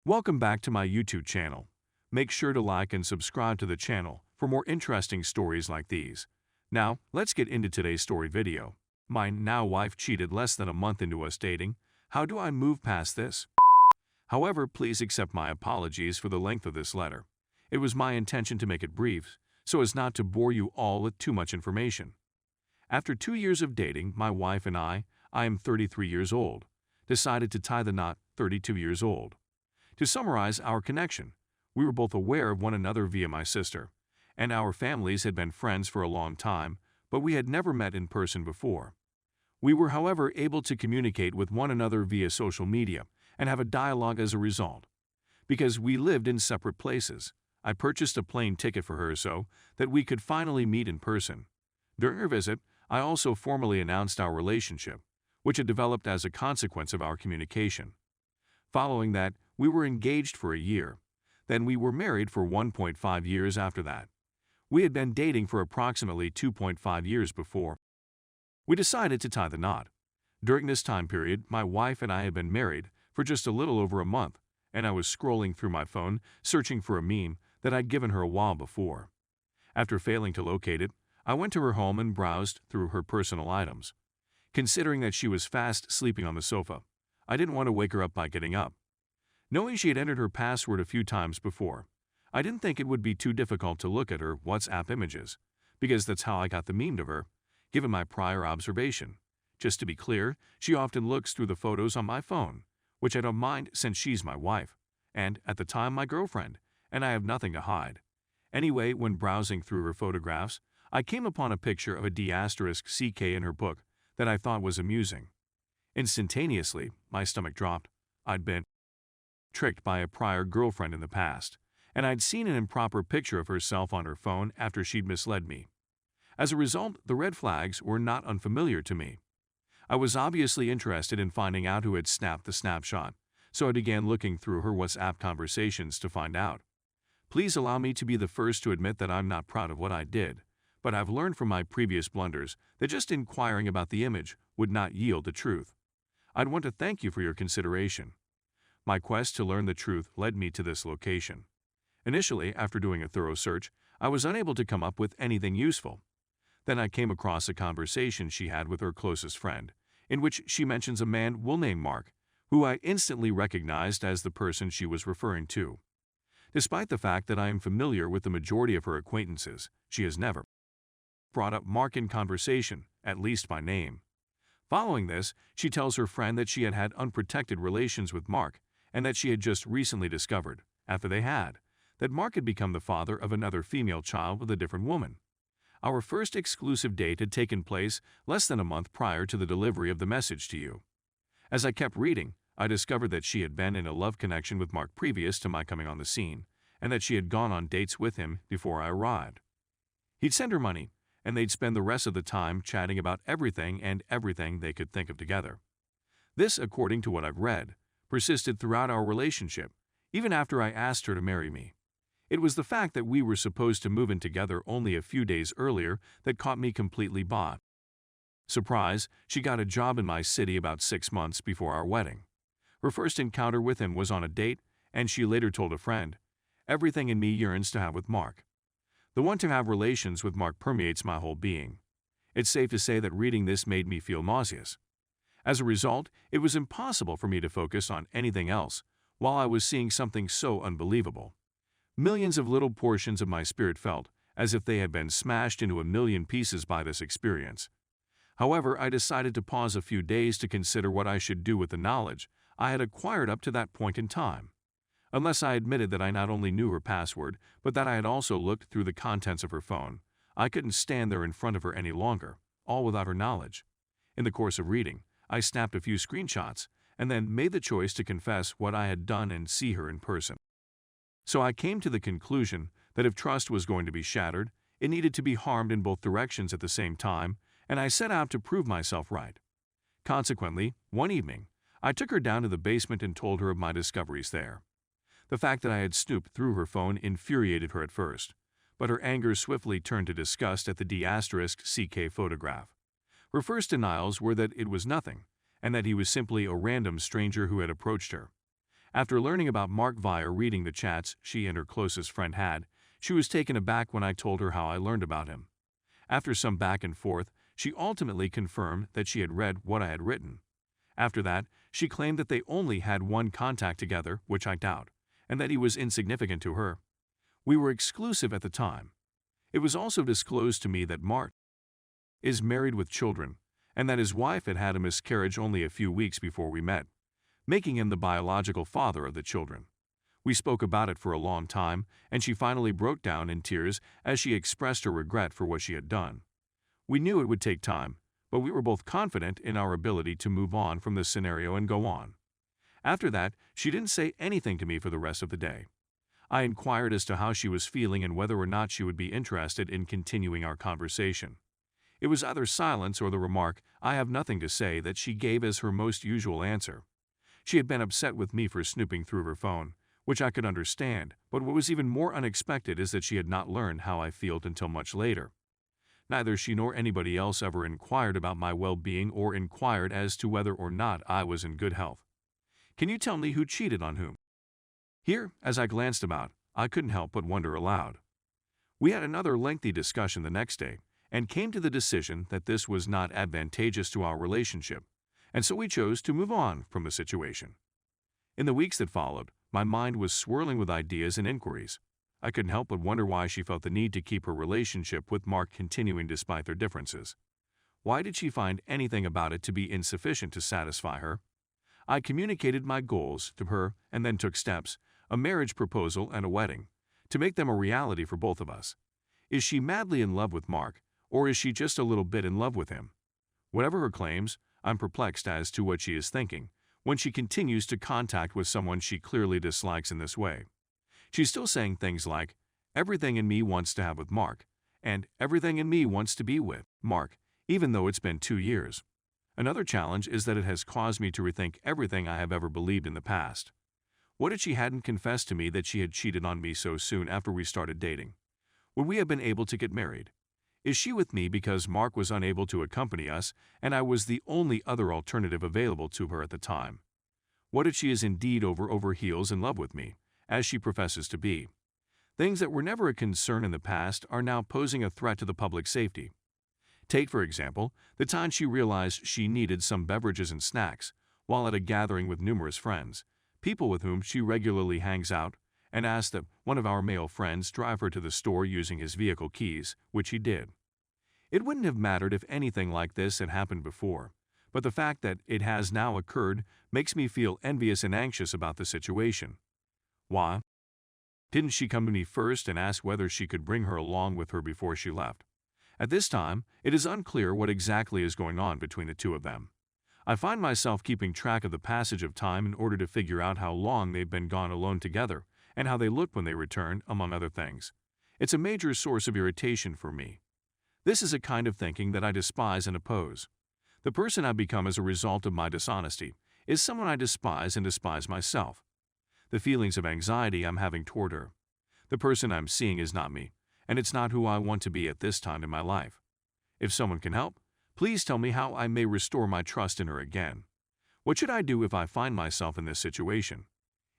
Welcome back to my YouTube channel. Make sure to like and subscribe to the channel for more interesting stories like these. Now, let's get into today's story video. My now wife cheated less than a month into us dating. How do I move past this? However, please accept my apologies for the length of this letter. It was my intention to make it brief, so as not to bore you all with too much information. After 2 years of dating, my wife and I am 33 years old, decided to tie the knot 32 years old. To summarize our connection, we were both aware of one another via my sister, and our families had been friends for a long time, but we had never met in person before. We were, however, able to communicate with one another via social media and have a dialogue as a result. Because we lived in separate places, I purchased a plane ticket for her so that we could finally meet in person. During her visit, I also formally announced our relationship, which had developed as a consequence of our communication. Following that, we were engaged for a year. Then we were married for 1.5 years after that. We had been dating for approximately 2.5 years before we decided to tie the knot. During this time period, my wife and I had been married for just a little over a month, and I was scrolling through my phone searching for a meme that I'd given her a while before. After failing to locate it, I went to her home and browsed through her personal items. Considering that she was fast sleeping on the sofa, I didn't want to wake her up by getting up. Knowing she had entered her password a few times before, I didn't think it would be too difficult to look at her WhatsApp images, because that's how I got the meme of her, given my prior observation. Just to be clear, she often looks through the photos on my phone, which I don't mind since she's my wife, and, at the time, my girlfriend, and I have nothing to hide. Anyway, when browsing through her photographs, I came upon a picture of a D**CK in her book that I thought was amusing. Instantaneously, my stomach dropped. I'd been tricked by a prior girlfriend in the past, and I'd seen an improper picture of herself on her phone after she'd misled me. As a result, the red flags were not unfamiliar to me. I was obviously interested in finding out who had snapped the snapshot, so I began looking through her WhatsApp conversations to find out. Please allow me to be the first to admit that I'm not proud of what I did, but I've learned from my previous blunders that just inquiring about the image would not yield the truth. I'd want to thank you for your consideration. My quest to learn the truth led me to this location. Initially, after doing a thorough search, I was unable to come up with anything useful. Then I came across a conversation she had with her closest friend, in which she mentions a man we'll name Mark, who I instantly recognized as the person she was referring to. Despite the fact that I am familiar with the majority of her acquaintances, she has never brought up Mark in conversation, at least by name. Following this, she tells her friend that she had had unprotected relations with Mark, and that she had just recently discovered, after they had, that Mark had become the father of another female child with a different woman. Our first exclusive date had taken place less than a month prior to the delivery of the message to you. As I kept reading, I discovered that she had been in a love connection with Mark previous to my coming on the scene, and that she had gone on dates with him before I arrived. He'd send her money, and they'd spend the rest of the time chatting about everything and everything they could think of together. This, according to what I've read, persisted throughout our relationship, even after I asked her to marry me. It was the fact that we were supposed to move in together only a few days earlier that caught me completely bought. Surprise, she got a job in my city about 6 months before our wedding. Her first encounter with him was on a date, and she later told a friend, "Everything in me yearns to have with Mark." The want to have relations with Mark permeates my whole being. It's safe to say that reading this made me feel nauseous. As a result, it was impossible for me to focus on anything else while I was seeing something so unbelievable. Millions of little portions of my spirit felt as if they had been smashed into a million pieces by this experience. However, I decided to pause a few days to consider what I should do with the knowledge I had acquired up to that point in time. Unless I admitted that I not only knew her password, but that I had also looked through the contents of her phone, I couldn't stand there in front of her any longer, all without her knowledge. In the course of reading, I snapped a few screenshots and then made the choice to confess what I had done and see her in person. So I came to the conclusion that if trust was going to be shattered, it needed to be harmed in both directions at the same time, and I set out to prove myself right. Consequently, one evening, I took her down to the basement and told her of my discoveries there. The fact that I had snooped through her phone infuriated her at first, but her anger swiftly turned to disgust at the D**CK photograph. Her first denials were that it was nothing, and that he was simply a random stranger who had approached her. After learning about Mark via reading the chats she and her closest friend had, she was taken aback when I told her how I learned about him. After some back and forth, she ultimately confirmed that she had read what I had written. After that, she claimed that they only had one contact together, which I doubt, and that he was insignificant to her. We were exclusive at the time. It was also disclosed to me that Mark is married with children, and that his wife had had a miscarriage only a few weeks before we met, making him the biological father of the children. We spoke about it for a long time, and she finally broke down in tears as she expressed her regret for what she had done. We knew it would take time, but we were both confident in our ability to move on from this scenario and go on. After that, she didn't say anything to me for the rest of the day. I inquired as to how she was feeling and whether or not she would be interested in continuing our conversation. It was either silence or the remark, "I have nothing to say," that she gave as her most usual answer. She had been upset with me for snooping through her phone, which I could understand, but what was even more unexpected is that she had not learned how I felt until much later. Neither she nor anybody else ever inquired about my well-being or inquired as to whether or not I was in good health. Can you tell me who cheated on whom? Here, as I glanced about, I couldn't help but wonder aloud. We had another lengthy discussion the next day, and came to the decision that this was not advantageous to our relationship, and so we chose to move on from the situation. In the weeks that followed, my mind was swirling with ideas and inquiries. I couldn't help but wonder why she felt the need to keep her relationship with Mark continuing despite their differences. Why did she find anything about it to be insufficient to satisfy her? I communicated my goals to her and then took steps, a marriage proposal and a wedding, to make them a reality for both of us. Is she madly in love with Mark, or is she just a little bit in love with him? Whatever her claims, I'm perplexed as to what she is thinking when she continues to contact with someone she clearly dislikes in this way. She's still saying things like, "Everything in me wants to have with Mark," and "Everything in me wants to be with Mark," even though it's been 2 years. Another challenge is that it has caused me to rethink everything I have ever believed in the past. What if she hadn't confessed to me that she had cheated on me so soon after we started dating? Would we have been able to get married? Is she with me because Mark was unable to accompany us and I was the only other alternative available to her at the time? What if she is indeed over heels in love with me, as she professes to be? Things that were never a concern in the past are now posing a threat to the public safety. Take, for example, the time she realized she needed some beverages and snacks while at a gathering with numerous friends, people with whom she regularly hangs out, and asked that one of our male friends drive her to the store using his vehicle keys, which he did. It wouldn't have mattered if anything like this had happened before, but the fact that it has now occurred makes me feel envious and anxious about the situation. Why? Didn't she come to me first and ask whether she could bring her along with her before she left? At this time, it is unclear what exactly is going on between the two of them. I find myself keeping track of the passage of time in order to figure out how long they've been gone alone together and how they look when they return, among other things. It's a major source of irritation for me. This is a kind of thinking that I despise and oppose. The person I've become as a result of my dishonesty is someone I despise and despise myself. The feelings of anxiety I'm having toward her. The person I'm seeing is not me, and it's not who I want to be at this time in my life. If someone can help, please tell me how I may restore my trust in her again. What should I do if I find myself in this situation?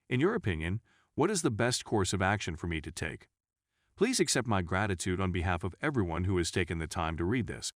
In your opinion, what is the best course of action for me to take? Please accept my gratitude on behalf of everyone who has taken the time to read this.